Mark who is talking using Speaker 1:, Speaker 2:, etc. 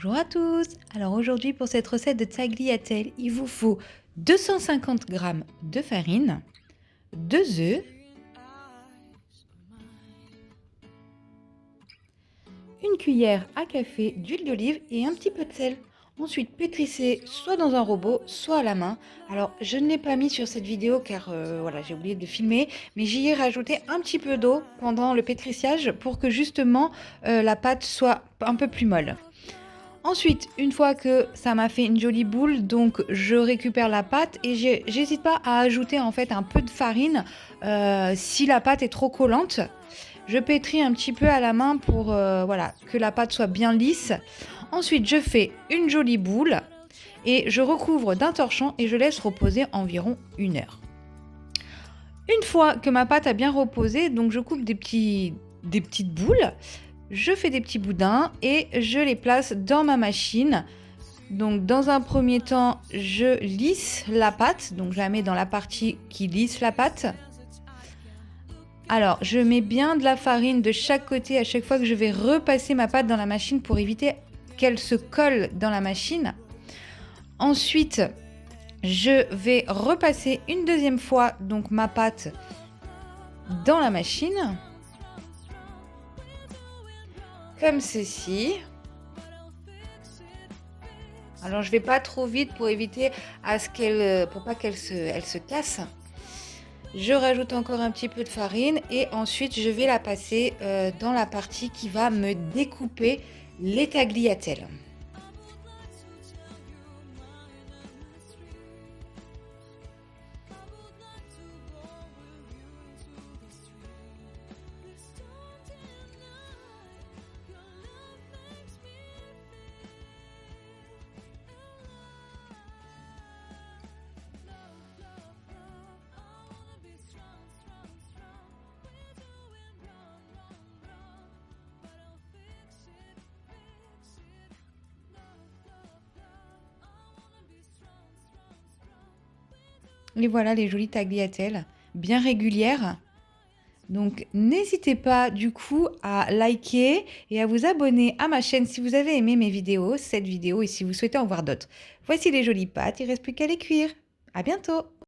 Speaker 1: Bonjour à tous. Alors aujourd'hui pour cette recette de tagliatelle, il vous faut 250 g de farine, 2 œufs, une cuillère à café d'huile d'olive et un petit peu de sel. Ensuite pétrissez soit dans un robot, soit à la main. Alors je ne l'ai pas mis sur cette vidéo car voilà, j'ai oublié de filmer, mais j'y ai rajouté un petit peu d'eau pendant le pétrissage pour que justement la pâte soit un peu plus molle. Ensuite, une fois que ça m'a fait une jolie boule, donc je récupère la pâte et j'hésite pas à ajouter en fait un peu de farine si la pâte est trop collante. Je pétris un petit peu à la main pour voilà, que la pâte soit bien lisse. Ensuite, je fais une jolie boule et je recouvre d'un torchon et je laisse reposer environ 1 heure. Une fois que ma pâte a bien reposé, donc je coupe des petites boules. Je fais des petits boudins et je les place dans ma machine. Donc dans un premier temps, je lisse la pâte. Donc je la mets dans la partie qui lisse la pâte. Alors je mets bien de la farine de chaque côté à chaque fois que je vais repasser ma pâte dans la machine pour éviter qu'elle se colle dans la machine. Ensuite, je vais repasser une deuxième fois donc ma pâte dans la machine. Comme ceci. Alors je vais pas trop vite pour éviter pour pas qu'elle se casse. Je rajoute encore un petit peu de farine et ensuite je vais la passer dans la partie qui va me découper les tagliatelles. Et voilà les jolies tagliatelles, bien régulières. Donc n'hésitez pas du coup à liker et à vous abonner à ma chaîne si vous avez aimé cette vidéo et si vous souhaitez en voir d'autres. Voici les jolies pâtes, il ne reste plus qu'à les cuire. À bientôt!